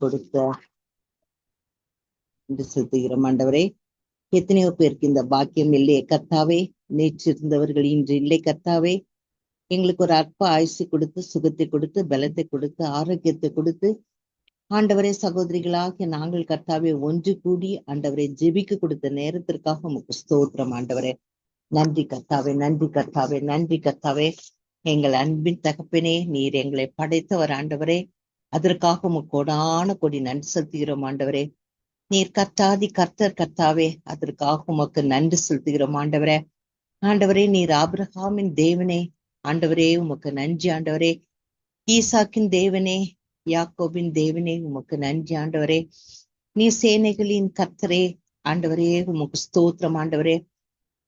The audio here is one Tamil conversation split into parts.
கொடுத்த என்று செலுத்துகிறோம் ஆண்டவரே. எத்தனையோ பேருக்கு இந்த பாக்கியம் இல்லையே கர்த்தாவே. நேற்று இருந்தவர்கள் இன்று இல்லை கர்த்தாவே. எங்களுக்கு ஒரு அற்ப ஆயுசு கொடுத்து, சுகத்தை கொடுத்து, பலத்தை கொடுத்து, ஆரோக்கியத்தை கொடுத்து, ஆண்டவரே சகோதரிகளாகிய நாங்கள் கர்த்தாவே ஒன்று கூடி ஆண்டவரை ஜெபிக்க கொடுத்த நேரத்திற்காக உமக்கு ஸ்தோத்திரம் ஆண்டவரே. நன்றி கர்த்தாவே, நன்றி கர்த்தாவே, நன்றி கர்த்தாவே. எங்கள் அன்பின் தகப்பனே, நீர் எங்களை படைத்தவர் ஆண்டவரே. அதற்காக உமக்கு கோடான கோடி நன்றி செலுத்துகிறோம் ஆண்டவரே. நீர் கர்த்தாதி கர்த்தர் கர்த்தாவே, அதற்காக உமக்கு நன்றி செலுத்துகிறோம் ஆண்டவரே. ஆண்டவரே, நீர் ஆபிரகாமின் தேவனே ஆண்டவரே, உமக்கு நன்றி ஆண்டவரே. ஈசாக்கின் தேவனே, யாக்கோபின் தேவனே, உமக்கு நன்றி ஆண்டவரே. நீ சேனைகளின் கர்த்தரே ஆண்டவரே, உமக்கு ஸ்தோத்திரம் ஆண்டவரே.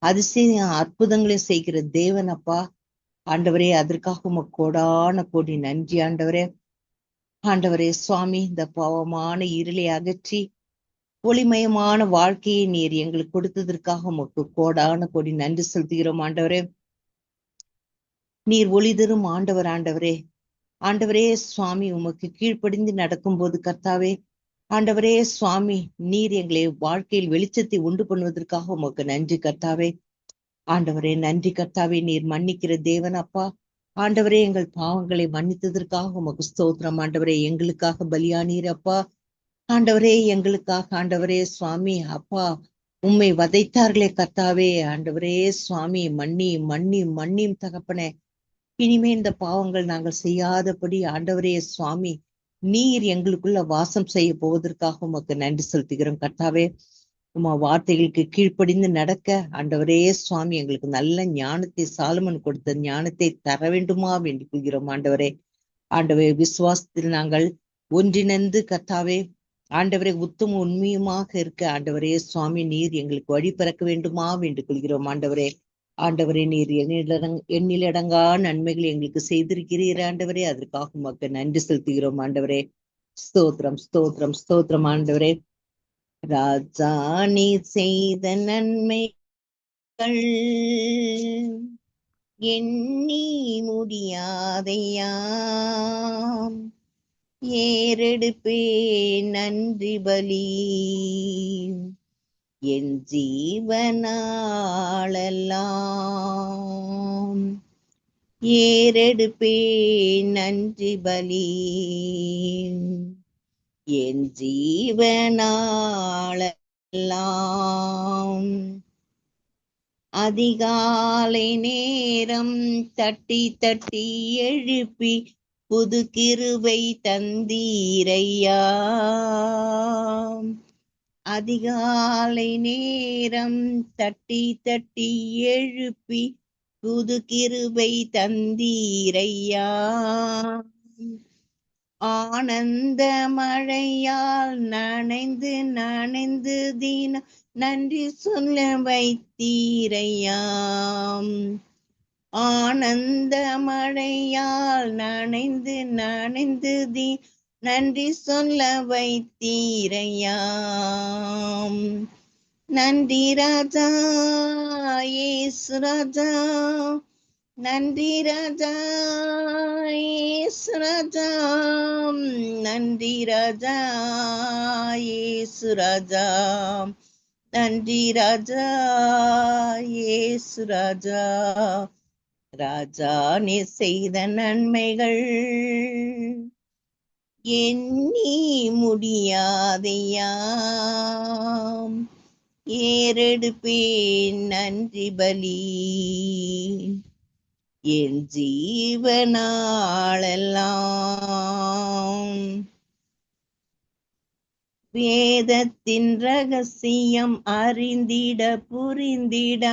அதிசய அற்புதங்களை செய்கிற தேவன் அப்பா ஆண்டவரே, அதற்காக உமக்கு கோடான கோடி நன்றி ஆண்டவரே. ஆண்டவரே சுவாமி, இந்த பாவமான இருளை அகற்றி ஒளிமயமான வாழ்க்கையை நீர் எங்களுக்கு கொடுத்ததற்காக உமக்கு கோடான கோடி நன்றி செலுத்துகிறோம் ஆண்டவரே. நீர் ஒளி தரும் ஆண்டவர் ஆண்டவரே. ஆண்டவரே சுவாமி, உமக்கு கீழ்ப்படிந்து நடக்கும் போது கர்த்தாவே ஆண்டவரே சுவாமி, நீர் எங்களை வாழ்க்கையில் வெளிச்சத்தை உண்டு பண்ணுவதற்காக உமக்கு நன்றி கர்த்தாவே. ஆண்டவரே நன்றி கர்த்தாவே. நீர் மன்னிக்கிற தேவன் அப்பா ஆண்டவரே. எங்கள் பாவங்களை மன்னித்ததற்காக உமக்கு ஸ்தோத்திரம் ஆண்டவரே. எங்களுக்காக பலியானீர் அப்பா ஆண்டவரே. எங்களுக்காக ஆண்டவரே சுவாமி அப்பா உம்மை வதைத்தார்களே கர்த்தாவே ஆண்டவரே சுவாமி, மன்னி மன்னி மன்னியும் தகப்பனே. இனிமே இந்த பாவங்கள் நாங்கள் செய்யாதபடி ஆண்டவரே சுவாமி, நீர் எங்களுக்குள்ள வாசம் செய்ய போவதற்காக உமக்கு நன்றி செலுத்துகிறோம் கர்த்தாவே. உமா வார்த்தைகளுக்கு கீழ்ப்படிந்து நடக்க ஆண்டவரே சுவாமி, எங்களுக்கு நல்ல ஞானத்தை சாலமன் கொடுத்த ஞானத்தை தர வேண்டுமா என்று கொள்கிறோம் ஆண்டவரே. ஆண்டவரே, விசுவாசத்தில் நாங்கள் ஒன்றிணைந்து கர்த்தாவே ஆண்டவரே உத்தம உண்மையுமாக இருக்க ஆண்டவரே சுவாமி, நீர் எங்களுக்கு வழி பிறக்க வேண்டுமா என்று கொள்கிறோம் ஆண்டவரே. ஆண்டவரே, நீர் எண்ணிலடங்கா நன்மைகளை எங்களுக்கு செய்திருக்கிறீர் ஆண்டவரே. அதற்காக உமக்கு நன்றி செலுத்துகிறோம் ஆண்டவரே. ஸ்தோத்திரம் ஸ்தோத்திரம் ஸ்தோத்திரம் ஆண்டவரே. ராஜா, நீ செய்த நன்மைகள் எண்ணி முடியாதையாம். ஏறெடுப்பே நன்றி பலி என் ஜீவனாளெல்லாம். ஏறெடுப்பே நன்றி பலி என் ஜீவனாளெல்லாம். அதிகாலை நேரம் தட்டி தட்டி எழுப்பி புது கிருபை தந்தீரையா. அதிகாலை நேரம் தட்டி தட்டி எழுப்பி புது கிருபை தந்தீரையா. ஆனந்த மழையால் நனைந்து நனைந்து தினம் நன்றி சொல்ல வைத்தீரையாம். ஆனந்த மழையால் நனைந்து நனைந்து நன்றி சொல்ல வைத்தீரையாம். நன்றி ராஜா இயேசு ராஜா, நன்றி ராஜா இயேசு ராஜா, நன்றி ராஜா இயேசு ராஜா, நன்றி ராஜா இயேசு ராஜா. ராஜா, நீ செய்த நன்மைகள் எண்ணி முடியாதையாம். ஏறெடுப்பேன் நன்றி பலி என் ஜீவனாளெல்லாம். வேதத்தின் ரகசியம் அறிந்திட புரிந்திட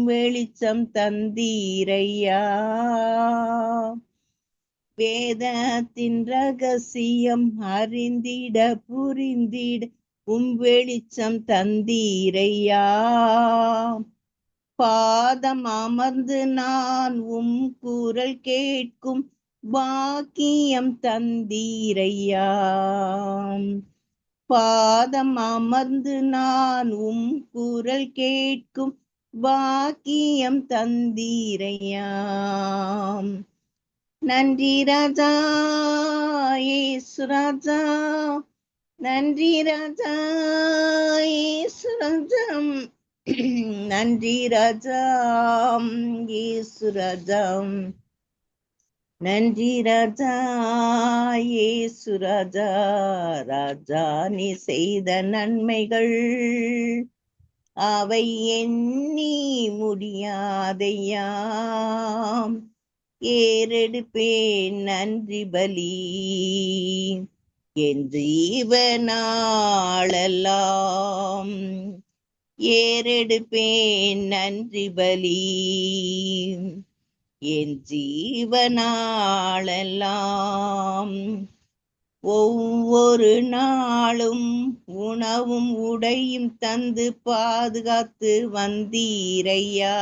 வெளிச்சம் தந்தீரையா. வேதத்தின் ரகசியம் அறிந்திட புரிந்திட வெளிச்சம் தந்தீரையா. பாதம் அமர்ந்து நான் குரல் கேட்கும் பாக்கியம் தந்தீரையா. பாதம் அமர்ந்து நான் குரல் கேட்கும் பாக்கியம் தந்தீரையா. நன்றி ராஜா இயேசு ராஜா, நன்றி ராஜா இயேசு ராஜா, நன்றி ராஜா இயேசு ராஜா, நன்றி ராஜா இயேசு ராஜா. ராஜா நீ செய்த நன்மைகள் அவை எண்ணி முடியாதையா, ஏறெடுப்பேன் நன்றி பலி என் ஜீவனாளெல்லாம், ஏறெடுப்பேன் நன்றி பலி என் ஜீவனாளெல்லாம். ஒவ்வொரு நாளும் உணவும் உடையும் தந்து பாதுகாத்து வந்தீரையா,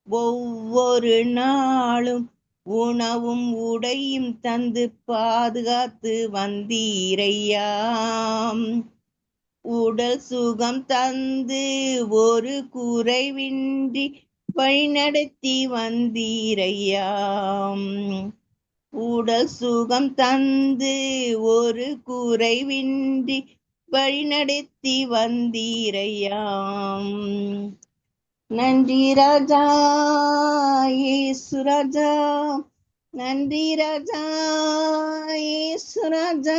ஒவ்வொரு நாளும் உணவும் உடையும் தந்து பாதுகாத்து வந்தீரையா, உடல் சுகம் தந்து ஒரு குறைவின்றி வழிநடத்தி வந்தீரையா, உடல் சுகம் தந்து ஒரு குறைவின்றி வழிநடத்தி வந்தீரையாம். நன்றி ராஜா இயேசு ராஜா, நன்றி ராஜா இயேசு ராஜா,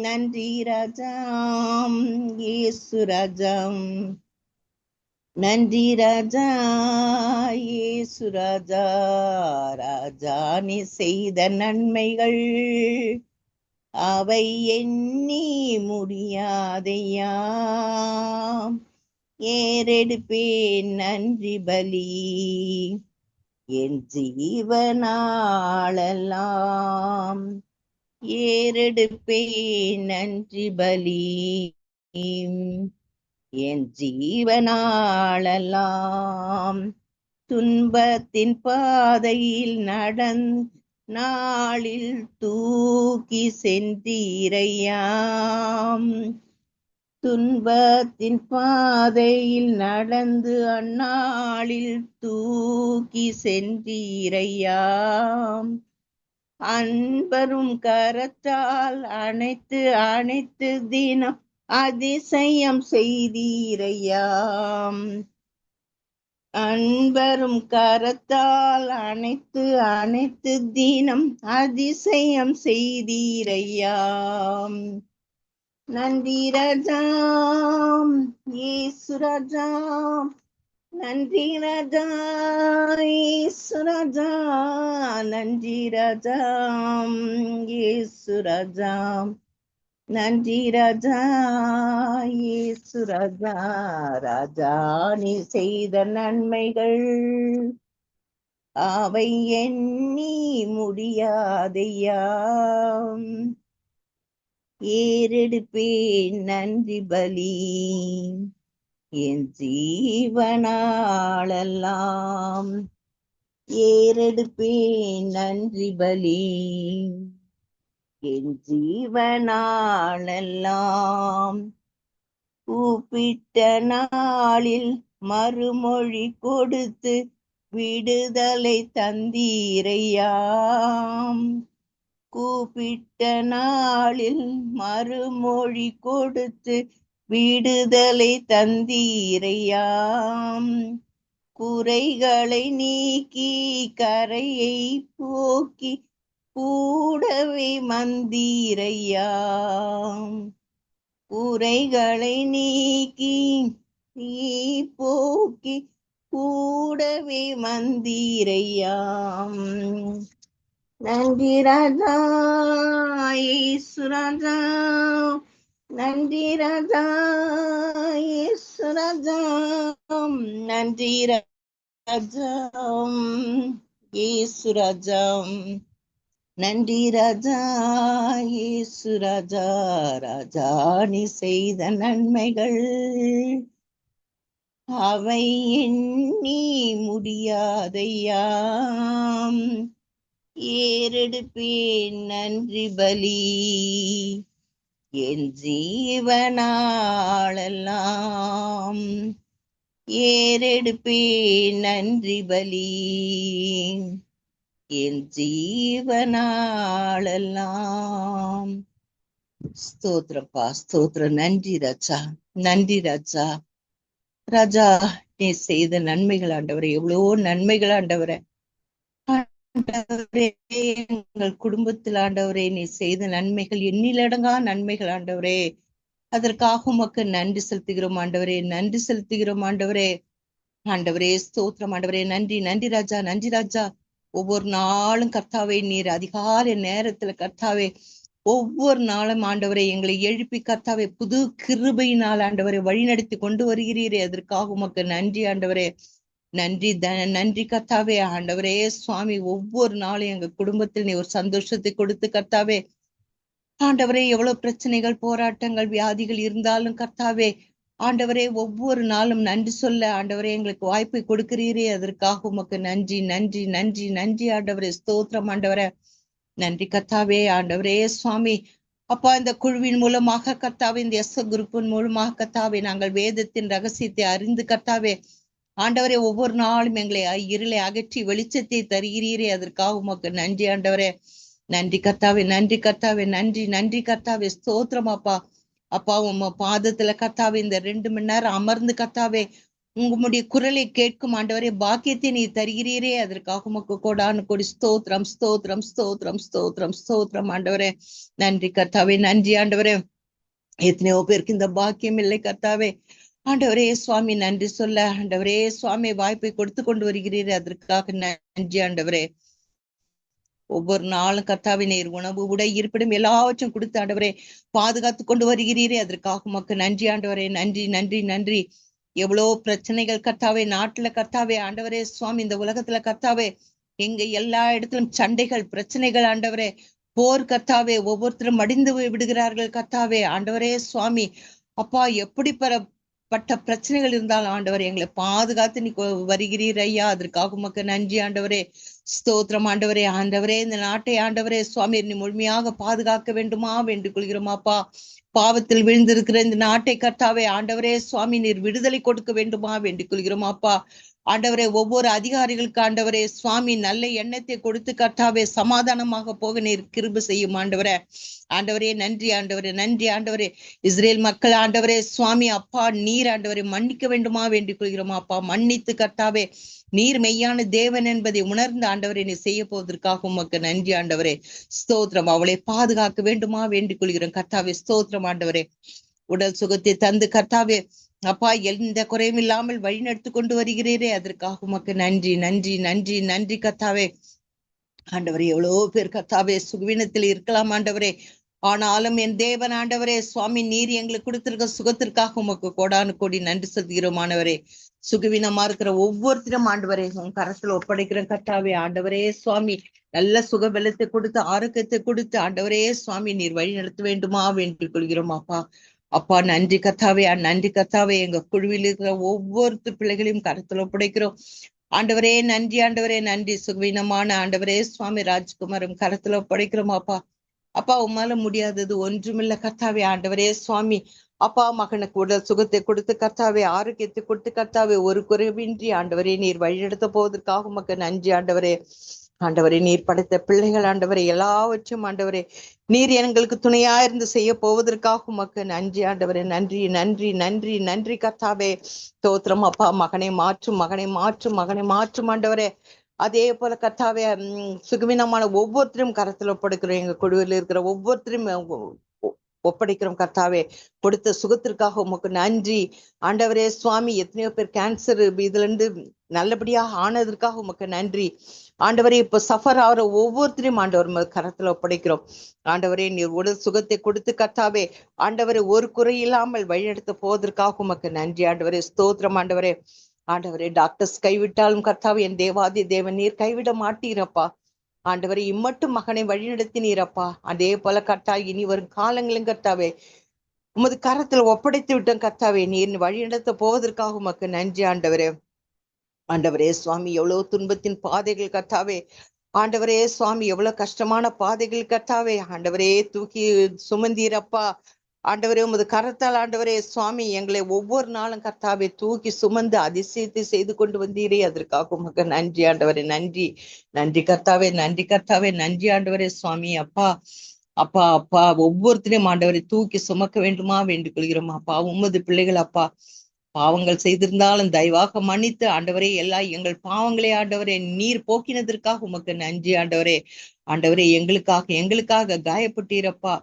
நன்றி ராஜா இயேசு ராஜா, நன்றி ராஜா இயேசு ராஜா. ராஜா நீ செய்த நன்மைகள் அவை எண்ணி முடியாதையா, ஏறெடுப்பேன் நன்றி பலி என் ஜீவனாளெல்லாம், ஏறெடுப்பேன் நன்றி பலி என் ஜீவனாளெல்லாம். துன்பத்தின் பாதையில் நாளில் தூக்கி சென்றீரையாம், துன்பத்தின் பாதையில் நடந்து அந்நாளில் தூக்கி சென்றீரையாம், அன்பரும் கரத்தால் அனைத்து தினம் அதிசயம் செய்தீரையாம், அன்பரும் கரத்தால் அனைத்து தினம் அதிசயம் செய்தீரையாம். நன்றி ராஜா இயேசு ராஜா, நன்றி ராஜா இயேசு ராஜா, நன்றி ராஜா இயேசு ராஜா, நன்றி ராஜா இயேசு ராஜா. ராஜா நீ செய்த நன்மைகள் அவை எண்ணி முடியாதையா, ஏறெடுப்பேன் நன்றி பலி என் ஜீவனாளெல்லாம், ஏறெடுப்பேன் நன்றி பலி என் ஜீவனாளெல்லாம். கூப்பிட்ட நாளில் மறுமொழி கொடுத்து விடுதலை தந்தீரையாம், கூப்பிட்ட நாளில் மறுமொழி கொடுத்து விடுதலை தந்தீரையாம், குறைகளை நீக்கி கரையை போக்கி கூடவே வந்தீரையாம், குறைகளை நீக்கி போக்கி கூடவே வந்தீரையாம். நன்றி ராஜா இயேசு ராஜா, நன்றி ராஜா இயேசு ராஜா, நன்றி ராஜா இயேசு ராஜா, நன்றி ராஜா இயேசு ராஜா. ராஜா நீ செய்த நன்மைகள் அவை எண்ணி முடியாதையாம், ஏறெடுப்பேன் நன்றி பலி என் ஜீவனாளெல்லாம், ஏறெடுப்பேன் நன்றி பலி என் ஜீவனாளெல்லாம். ஸ்தோத்திரப்பா, ஸ்தோத்திரம். நன்றி ராஜா, நன்றி ராஜா. ராஜா, நீ செய்த நன்மைகள் ஆண்டவரே, எவ்வளவோ நன்மைகள் ஆண்டவரே. ஆண்டவரே, எங்கள் குடும்பத்தில் ஆண்டவரே நீ செய்த நன்மைகள் எண்ணிலடங்கா நன்மைகள் ஆண்டவரே. அதற்காக உமக்கு நன்றி செலுத்துகிறோம் ஆண்டவரே, நன்றி செலுத்துகிறோம் ஆண்டவரே. ஆண்டவரே ஸ்தோத்திரம் ஆண்டவரே. நன்றி, நன்றி ராஜா, நன்றி ராஜா. ஒவ்வொரு நாளும் கர்த்தாவே நீர் அதிகாலை நேரத்துல கர்த்தாவே ஒவ்வொரு நாளும் ஆண்டவரை எங்களை எழுப்பி கர்த்தாவே புது கிருபையினால் ஆண்டவரை வழிநடத்தி கொண்டு வருகிறீரே, அதற்காக உமக்கு நன்றி ஆண்டவரே. நன்றி நன்றி கர்த்தாவே. ஆண்டவரே சுவாமி, ஒவ்வொரு நாளும் எங்க குடும்பத்தில் நீ ஒரு சந்தோஷத்தை கொடுத்து கர்த்தாவே ஆண்டவரே, எவ்வளவு பிரச்சனைகள், போராட்டங்கள், வியாதிகள் இருந்தாலும் கர்த்தாவே ஆண்டவரே ஒவ்வொரு நாளும் நன்றி சொல்ல ஆண்டவரே எங்களுக்கு வாய்ப்பை கொடுக்கிறீரே, அதற்காக உமக்கு நன்றி, நன்றி, நன்றி, நன்றி ஆண்டவரே. ஸ்தோத்திரம் ஆண்டவரே. நன்றி கர்த்தாவே. ஆண்டவரே சுவாமி, அப்பா இந்த குழுவின் மூலமாக கர்த்தாவே, இந்த எஸ் குரூப்பின் மூலமாக கர்த்தாவே நாங்கள் வேதத்தின் ரகசியத்தை அறிந்து கர்த்தாவே ஆண்டவரே ஒவ்வொரு நாளும் எங்களை இருளை அகற்றி வெளிச்சத்தை தருகிறீரே, அதற்காக உமக்கு நன்றி ஆண்டவரே. நன்றி கர்த்தாவே, நன்றி கர்த்தாவே, நன்றி, நன்றி கர்த்தாவே. ஸ்தோத்திரம் அப்பா. அப்பா உம்ம பாதத்துல கர்த்தாவே இந்த 2 மணி நேரம் அமர்ந்து கர்த்தாவே உங்களுடைய குரலை கேட்கும் ஆண்டவரே பாக்கியத்தை நீ தருகிறீரே, அதற்காக உமக்கு கோடானு கோடி ஸ்தோத்திரம், ஸ்தோத்திரம், ஸ்தோத்திரம், ஸ்தோத்திரம், ஸ்தோத்திரம் ஆண்டவரே. நன்றி கர்த்தாவே, நன்றி ஆண்டவரே. எத்தனையோ பேருக்கு இந்த பாக்கியம் இல்லை கர்த்தாவே. ஆண்டவரே சுவாமி, நன்றி சொல்ல ஆண்டவரே சுவாமி வாய்ப்பை கொடுத்து கொண்டு வருகிறீரே, அதற்காக நன்றி ஆண்டவரே. ஒவ்வொரு நாளும் கர்த்தாவே நீர் உணவு, உடை, இருப்பிடம் எல்லாவற்றும் கொடுத்து ஆண்டவரே பாதுகாத்து கொண்டு வருகிறீரே, அதற்காக உமக்கு நன்றி ஆண்டவரே. நன்றி, நன்றி, நன்றி. எவ்வளவு பிரச்சனைகள் கர்த்தாவே நாட்டுல கர்த்தாவே ஆண்டவரே சுவாமி, இந்த உலகத்துல கர்த்தாவே எங்க எல்லா இடத்திலும் சண்டைகள், பிரச்சனைகள் ஆண்டவரே, போர் கர்த்தாவே, ஒவ்வொருத்தரும் மடிந்து விடுகிறார்கள் கர்த்தாவே ஆண்டவரே சுவாமி. அப்பா எப்படி பட்ட பிரச்சனைகள் இருந்தாலும் ஆண்டவரே எங்களை பாதுகாத்து நீ வருகிறீர் ஐயா, அதற்காக உமக்கு நன்றி ஆண்டவரே. ஸ்தோத்திரம் ஆண்டவரே. ஆண்டவரே இந்த நாட்டை ஆண்டவரே சுவாமி நீ முழுமையாக பாதுகாக்க வேண்டுமா வேண்டிக் கொள்கிறோமாப்பா. பாவத்தில் விழுந்திருக்கிற இந்த நாட்டை கர்த்தாவே ஆண்டவரே சுவாமி நீர் விடுதலை கொடுக்க வேண்டுமா வேண்டிக் கொள்கிறோமாப்பா. ஆண்டவரே ஒவ்வொரு அதிகாரிகளுக்கு ஆண்டவரே சுவாமி நல்ல எண்ணத்தை கொடுத்து கர்த்தாவே சமாதானமாக போக நீர் கிருபை செய்யும் ஆண்டவரே. ஆண்டவரே நன்றி ஆண்டவரே, நன்றி ஆண்டவரே. இஸ்ரேல் மக்கள் ஆண்டவரே சுவாமி அப்பா நீர் ஆண்டவரை மன்னிக்க வேண்டுமா வேண்டிக் கொள்கிறோம் அப்பா. மன்னித்து கர்த்தாவே நீர் மெய்யான தேவன் என்பதை உணர்ந்து ஆண்டவரை நீ செய்ய போவதற்காக உமக்கு நன்றி ஆண்டவரே. ஸ்தோத்திரம். அவளை பாதுகாக்க வேண்டுமா வேண்டிக் கொள்கிறோம் கர்த்தாவே. ஸ்தோத்திரம் ஆண்டவரே. உடல் சுகத்தை தந்து கர்த்தாவே அப்பா எந்த குறையும் இல்லாமல் வழி நடத்தி கொண்டு வருகிறீரே, அதற்காக உமக்கு நன்றி, நன்றி, நன்றி, நன்றி கர்த்தாவே. ஆண்டவரே எவ்வளவு பேர் கர்த்தாவே சுகவீனத்தில் இருக்கலாம் ஆண்டவரே, ஆனாலும் என் தேவன் ஆண்டவரே சுவாமி நீர் எங்களுக்கு கொடுத்திருக்க சுகத்திற்காக உமக்கு கோடானு கோடி நன்றி செலுத்துகிறோம் ஆண்டவரே. சுகவீனமா இருக்கிற ஒவ்வொருத்தரும் ஆண்டவரே உன் கரத்துல ஒப்படைக்கிற கர்த்தாவே ஆண்டவரே சுவாமி நல்ல சுக பலத்தை கொடுத்து ஆரோக்கியத்தை கொடுத்து ஆண்டவரே சுவாமி நீர் வழி நடத்த வேண்டுமா வேண்டிக் கொள்கிறோம் அப்பா. அப்பா நன்றி கர்த்தாவே, நன்றி கர்த்தாவே. எங்க குழுவில் இருக்கிற ஒவ்வொரு பிள்ளைகளையும் கருத்துல ஒப்படைக்கிறோம் ஆண்டவரே. நன்றி ஆண்டவரே, நன்றி. சுகவீனமான ஆண்டவரே சுவாமி ராஜ்குமாரும் கருத்துல ஒப்படைக்கிறோம் அப்பா. அப்பா உம்மால முடியாதது ஒன்றுமில்ல கர்த்தாவே ஆண்டவரே சுவாமி. அப்பா மகனுக்கு உடல் சுகத்தை கொடுத்து கர்த்தாவே ஆரோக்கியத்தை கொடுத்து கர்த்தாவே ஒரு குறைவின்றி ஆண்டவரே நீர் வழிநடத்த போவதற்காக உமக்கு நன்றி ஆண்டவரே. ஆண்டவரே நீர் படைத்த பிள்ளைகள் ஆண்டவரே எல்லாவற்றும் ஆண்டவரே நீர் எங்களுக்கு துணையா இருந்து செய்ய போவதற்காக உமக்கு நன்றி ஆண்டவரே. நன்றி, நன்றி, நன்றி, நன்றி கர்த்தாவே. ஸ்தோத்திரம் அப்பா. மகனை மாற்றும், மகனை மாற்றும், மகனை மாற்றும் ஆண்டவரே. அதே போல கர்த்தாவே சுகவீனமான ஒவ்வொருத்தரும் கரத்துல ஒப்படைக்கிறோம். எங்க குழுவில் இருக்கிற ஒவ்வொருத்தரும் ஒப்படைக்கிறோம் கர்த்தாவே. கொடுத்த சுகத்திற்காக உமக்கு நன்றி ஆண்டவரே சுவாமி. எத்தனையோ பேர் கேன்சர் இதுல இருந்து நல்லபடியா ஆனதற்காக உமக்கு நன்றி ஆண்டவரே. இப்ப சஃபர் ஆகிற ஒவ்வொருத்தரையும் ஆண்டவர் கரத்துல ஒப்படைக்கிறோம் ஆண்டவரே. நீர் உடல் சுகத்தை கொடுத்து கர்த்தாவே ஆண்டவரே ஒரு குறை இல்லாமல் வழிநடத்த போவதற்காக உமக்கு நன்றி ஆண்டவரே. ஸ்தோத்திரம் ஆண்டவரே. ஆண்டவரே டாக்டர்ஸ் கைவிட்டாலும் கர்த்தாவே என் தேவாதி தேவன் நீர் கைவிட மாட்டீரப்பா ஆண்டவரே. இம்மட்டும் மகனை வழிநடத்தினீரப்பா. அதே போல கர்த்தா இனி வரும் காலங்களும் கர்த்தாவே உமது கரத்துல ஒப்படைத்து விட்டோம் கர்த்தாவே. நீர் வழிநடத்த போவதற்காக உமக்கு நன்றி ஆண்டவரே. ஆண்டவரே சுவாமி எவ்வளவு துன்பத்தின் பாதைகள் கர்த்தாவே ஆண்டவரே சுவாமி எவ்வளவு கஷ்டமான பாதைகள் கர்த்தாவே ஆண்டவரே தூக்கி சுமந்தீரப்பா ஆண்டவரே உமது கரத்தால் ஆண்டவரே சுவாமி எங்களை ஒவ்வொரு நாளும் கர்த்தாவை தூக்கி சுமந்து அதிசயத்தை செய்து கொண்டு வந்தீரே, அதற்காக உமக்கு நன்றி ஆண்டவரே. நன்றி நன்றி கர்த்தாவே, நன்றி கர்த்தாவே, நன்றி ஆண்டவரே சுவாமி. அப்பா அப்பா அப்பா ஒவ்வொருத்தரையும் ஆண்டவரை தூக்கி சுமக்க வேண்டுமா வேண்டிக் கொள்கிறோம் அப்பா. உமது பிள்ளைகள் அப்பா பாவங்கள் செய்திருந்தாலும் தயவாக மன்னித்து ஆண்டவரே எல்லாம் எங்கள் பாவங்களே ஆண்டவரே நீர் போக்கினதற்காக உமக்கு நன்றி ஆண்டவரே. ஆண்டவரே எங்களுக்காக காயப்பட்டீரப்பா.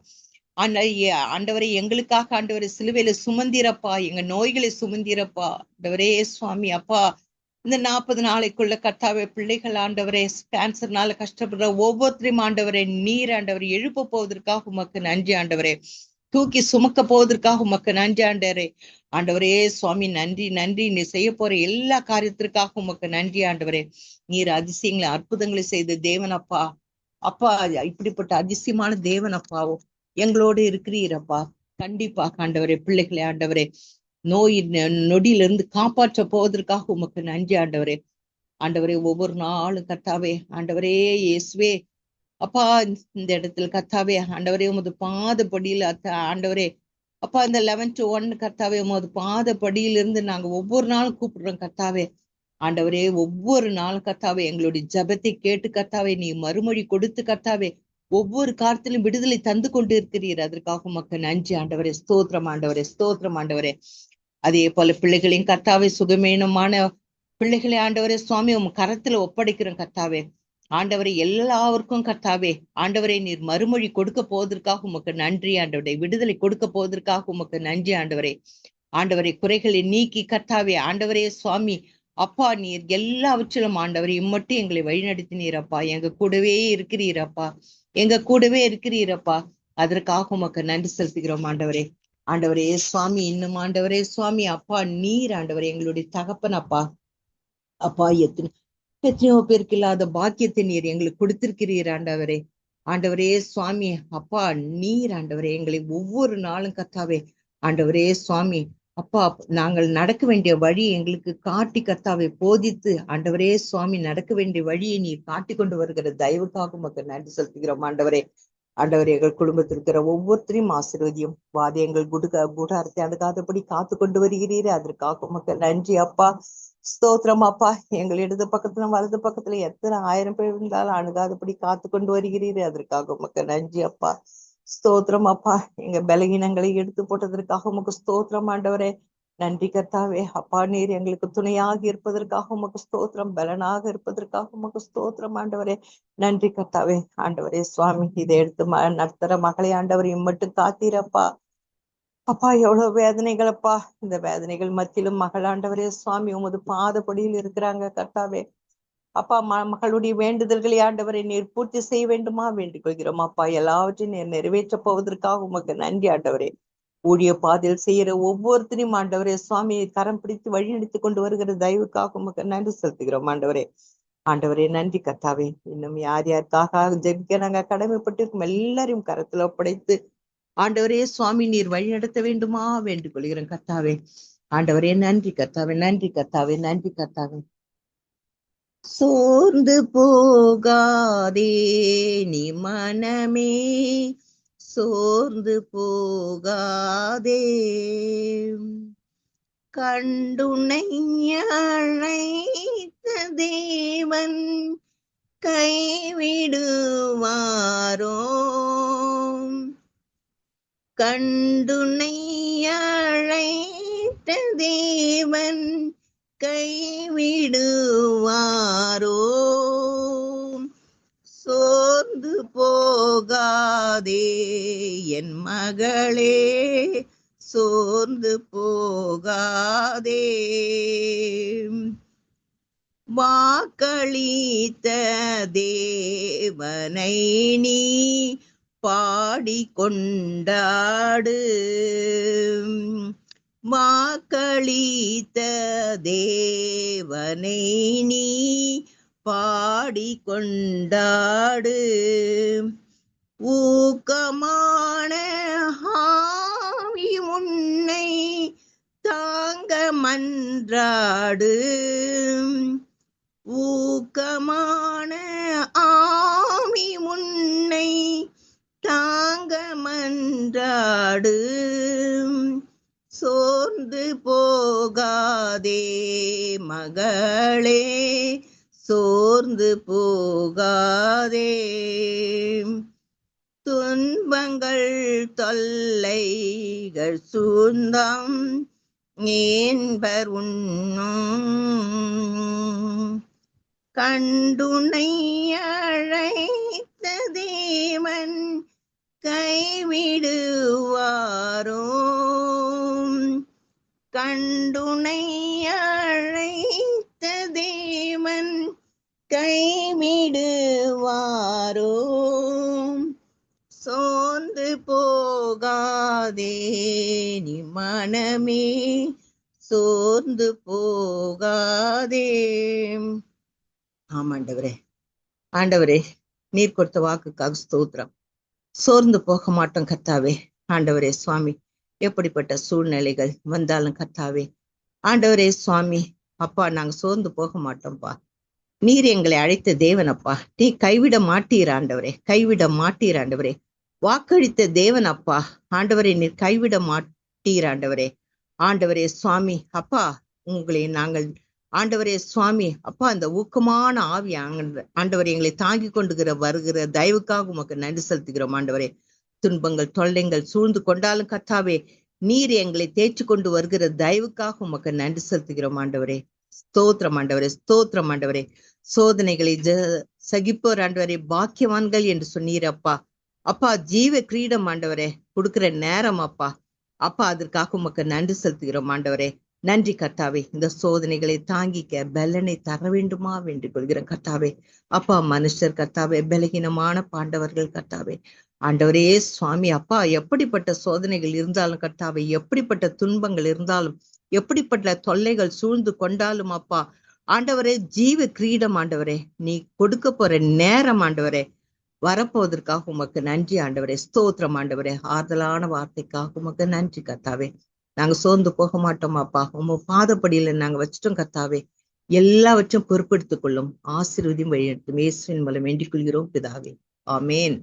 ஆண்டவரை எங்களுக்காக ஆண்டவரை சிலுவையில சுமந்தீரப்பா, எங்க நோய்களை சுமந்தீரப்பா ஆண்டவரே சுவாமி. அப்பா இந்த 40 நாளைக்குள்ள கர்த்தாவே பிள்ளைகள் ஆண்டவரே கேன்சர்னால கஷ்டப்படுற ஒவ்வொருத்தரையும் ஆண்டவரே நீர் ஆண்டவரை எழுப்ப போவதற்காக உமக்கு நன்றி ஆண்டவரே. தூக்கி சுமக்க போவதற்காக உமக்கு நன்றி ஆண்டவரே. ஆண்டவரே சுவாமி நன்றி நன்றி. நீ செய்ய போற எல்லா காரியத்திற்காக உமக்கு நன்றி ஆண்டவரே. நீர் அதிசயங்களை அற்புதங்களை செய்த தேவன் அப்பா. அப்பா இப்படிப்பட்ட அதிசயமான தேவன் அப்பாவோ எங்களோடு இருக்கிறீரப்பா. கண்டிப்பா ஆண்டவரே பிள்ளைகளை ஆண்டவரே நோய் நொடியிலிருந்து காப்பாற்ற போவதற்காக உமக்கு நன்றி ஆண்டவரே. ஆண்டவரே ஒவ்வொரு நாளும் கர்த்தாவே ஆண்டவரே இயேசுவே அப்பா இந்த இடத்துல கர்த்தாவே ஆண்டவரே உமது பாதப்படியில் ஆண்டவரே அப்பா இந்த 11 to 1 கர்த்தாவே உமது பாதப்படியிலிருந்து நாங்க ஒவ்வொரு நாளும் கூப்பிடுறோம் கர்த்தாவே. ஆண்டவரே ஒவ்வொரு நாளும் கர்த்தாவே எங்களுடைய ஜபத்தை கேட்டு கர்த்தாவே நீ மறுமொழி கொடுத்து கர்த்தாவே ஒவ்வொரு காலத்திலும் விடுதலை தந்து கொண்டு இருக்கிறீர், அதற்காக உமக்கு நன்றி ஆண்டவரே. ஸ்தோத்திரம் ஆண்டவரே, ஸ்தோத்திரம் ஆண்டவரே. அதே போல பிள்ளைகளையும் கர்த்தாவே சுகமேனமான பிள்ளைகளை ஆண்டவரே சுவாமி உம் கரத்துல ஒப்படைக்கிறோம் கர்த்தாவே. ஆண்டவரை எல்லாருக்கும் கர்த்தாவே ஆண்டவரை நீர் மறுமொழி கொடுக்க போவதற்காக உமக்கு நன்றி ஆண்டவரே. விடுதலை கொடுக்க போவதற்காக உமக்கு நன்றி ஆண்டவரே. ஆண்டவரை குறைகளை நீக்கி கர்த்தாவே ஆண்டவரே சுவாமி அப்பா நீர் எல்லாவற்றிலும் ஆண்டவரை இம்மட்டும் எங்களை வழிநடத்தினீரப்பா. எங்க கூடவே இருக்கிறீரப்பா, எங்க கூடவே இருக்கிறீரப்பா. அதற்காக உமக்கு நன்றி செலுத்துகிறோம் ஆண்டவரே. ஆண்டவரே சுவாமி இன்னும் ஆண்டவரே சுவாமி அப்பா நீர் ஆண்டவரே எங்களுடைய தகப்பன் அப்பா. அப்பா எத்தனையோ பேருக்கு இல்லாத பாக்கியத்தை நீர் எங்களுக்கு கொடுத்திருக்கிறீர் ஆண்டவரே. ஆண்டவரே சுவாமி அப்பா நீர் ஆண்டவரே எங்களை ஒவ்வொரு நாளும் கர்த்தாவே ஆண்டவரே சுவாமி அப்பா நாங்கள் நடக்க வேண்டிய வழி எங்களுக்கு காட்டி கர்த்தாவை போதித்து ஆண்டவரே சுவாமி நடக்க வேண்டிய வழியை நீர் காட்டி கொண்டு வருகிற தயவுக்காக மக்கள் நன்றி செலுத்துகிறோம் ஆண்டவரே. ஆண்டவரே எங்கள் குடும்பத்தில் இருக்கிற ஒவ்வொருத்தரையும் ஆசீர்வதியும் வாதி எங்கள் கூடாரத்தை அணுகாதபடி காத்து கொண்டு வருகிறீரே, அதற்காக மக்கள் நன்றி அப்பா. ஸ்தோத்திரம் அப்பா. எங்கள் இடது பக்கத்துல வலது பக்கத்துல எத்தனை 1000 பேர் இருந்தாலும் அணுகாதபடி காத்து கொண்டு வருகிறீரே, அதற்காக உமக்கு நன்றி அப்பா. ஸ்தோத்திரம் அப்பா. எங்க பலகீனங்களை எடுத்து போட்டதற்காக உமக்கு ஸ்தோத்திரம் ஆண்டவரே. நன்றி கர்த்தாவே. அப்பா நீர் எங்களுக்கு துணையாக இருப்பதற்காக உமக்கு ஸ்தோத்திரம், பலனாக இருப்பதற்காக உமக்கு ஸ்தோத்திரம் ஆண்டவரே. நன்றி கர்த்தாவே. ஆண்டவரே சுவாமி இதை எடுத்து நடத்துற மகளை ஆண்டவரையும் மட்டும் காத்தீரப்பா. அப்பா எவ்வளவு வேதனைகள் அப்பா. இந்த வேதனைகள் மத்தியிலும் மகள் ஆண்டவரே சுவாமி உமது பாதப்படியில் இருக்கிறாங்க கர்த்தாவே. அப்பா மகளுடைய வேண்டுதல்களை ஆண்டவரை நீர் பூர்த்தி செய்ய வேண்டுமா வேண்டிக் கொள்கிறோம் அப்பா. எல்லாவற்றையும் நீர் நிறைவேற்ற போவதற்காக உமக்கு நன்றி ஆண்டவரே. ஊழிய பாதையில் செய்யற ஒவ்வொருத்தரையும் ஆண்டவரே சுவாமி கரம் பிடித்து வழிநடத்தி கொண்டு வருகிற தயவுக்காக உமக்கு நன்றி செலுத்துகிறோம் ஆண்டவரே. ஆண்டவரே நன்றி கர்த்தாவே. இன்னும் யார் யாருக்காக ஜெபிக்க நாங்க கடமைப்பட்டிருக்கும் எல்லாரையும் கரத்துல ஒப்படைத்து ஆண்டவரே சுவாமி நீர் வழி நடத்த வேண்டுமா வேண்டிக் கொள்கிறேன் கர்த்தாவே. ஆண்டவரே நன்றி கர்த்தாவே, நன்றி கர்த்தாவே, நன்றி கர்த்தாவே. சோர்ந்து போகாதே நீ மனமே, சோர்ந்து போகாதே, கண்டுனை அழைத்த தேவன் கைவிடுவாரோ, கண்டுனை அழைத்த தேவன் கைவிடுவாரோ, சோர்ந்து போகாதே என் மகளே, சோர்ந்து போகாதே. வாக்களித்த தேவனை நீ பாடிக்கொண்டாடு, வாக்களித்த தேவனை நீ பாடிக்கொண்டாடு. ஊக்கமான ஆவி உன்னை தாங்க மன்றாடு, ஊக்கமான ஆவி உன்னை தாங்க மன்றாடு. போராடு, சோர்ந்து போகாதே மகளே, சோர்ந்து போகாதே. துன்பங்கள் தொல்லைகள் சூழ்ந்தாம் ஏன்பர் உண்ணும், கண்டுனை அழைத்த தேவன் கைவிடுவாரோ, கண்டுனை அழைத்த தேவன் கைவிடுவாரோ. சோர்ந்து போகாதே நீ மனமே, சோர்ந்து போகாதே. ஆமாண்டவரே, ஆண்டவரே நீர் கொடுத்த வாக்குக்காக ஸ்தோத்திரம். சோர்ந்து போக மாட்டோம் கர்த்தாவே. ஆண்டவரே சுவாமி, எப்படிப்பட்ட சூழ்நிலைகள் வந்தாலும் கர்த்தாவே, ஆண்டவரே சுவாமி அப்பா, நாங்க சோர்ந்து போக மாட்டோம்ப்பா. நீர் எங்களை அழைத்த தேவனப்பா, நீ கைவிட மாட்டீர் ஆண்டவரே, கைவிட மாட்டீர் ஆண்டவரே. வாக்களித்த தேவன் அப்பா, ஆண்டவரே நீர் கைவிட மாட்டீர் ஆண்டவரே. ஆண்டவரே சுவாமி அப்பா, உங்களை நாங்கள் ஆண்டவரே சுவாமி அப்பா, அந்த ஊக்கமான ஆவி ஆண்டவரே எங்களை தாங்கி கொண்டு வருகிற தயவுக்காக உமக்கு நன்றி செலுத்துகிறோம் ஆண்டவரே. துன்பங்கள் தொல்லைகள் சூழ்ந்து கொண்டாலும் கர்த்தாவே, நீர் எங்களை தேய்ச்சி கொண்டு வருகிற தயவுக்காக உமக்கு நன்றி செலுத்துகிறோம் ஆண்டவரே. ஸ்தோத்திரம் ஆண்டவரே, ஸ்தோத்திரம் ஆண்டவரே. சோதனைகளை சகிப்போர் ஆண்டவரே பாக்கியவான்கள் என்று சொன்னீர் அப்பா. அப்பா ஜீவ கிரீடம் ஆண்டவரே கொடுக்கிற நேரம் அப்பா. அப்பா அதற்காக உமக்கு நன்றி செலுத்துகிறோம் ஆண்டவரே. நன்றி கர்த்தாவே. இந்த சோதனைகளை தாங்கிக்க பலனை தர வேண்டுமா வேண்டிக் கொள்கிறேன் கர்த்தாவே. அப்பா மனுஷர் கர்த்தாவே பலகீனமான பாண்டவர்கள் கர்த்தாவே. ஆண்டவரே சுவாமி அப்பா, எப்படிப்பட்ட சோதனைகள் இருந்தாலும் கர்த்தாவே, எப்படிப்பட்ட துன்பங்கள் இருந்தாலும், எப்படிப்பட்ட தொல்லைகள் சூழ்ந்து கொண்டாலும் அப்பா, ஆண்டவரே ஜீவ கிரீடம் ஆண்டவரே நீ கொடுக்க போற நேரம் ஆண்டவரே வரப்போவதற்காக உமக்கு நன்றி ஆண்டவரே. ஸ்தோத்திரம் ஆண்டவரே. ஆறுதலான வார்த்தைக்காக உமக்கு நன்றி கர்த்தாவே. நாங்க சோர்ந்து போக மாட்டோம் அப்பா. உங்க பாதப்படியில நாங்க வச்சுட்டோம் கர்த்தாவே. எல்லாவற்றையும் பொறுப்பெடுத்துக் கொள்ளும். ஆசீர்வதியும் வழிநடத்தும். இயேசுவின் மூலம் வேண்டிக் கொள்கிறோம் பிதாவே. ஆமேன்.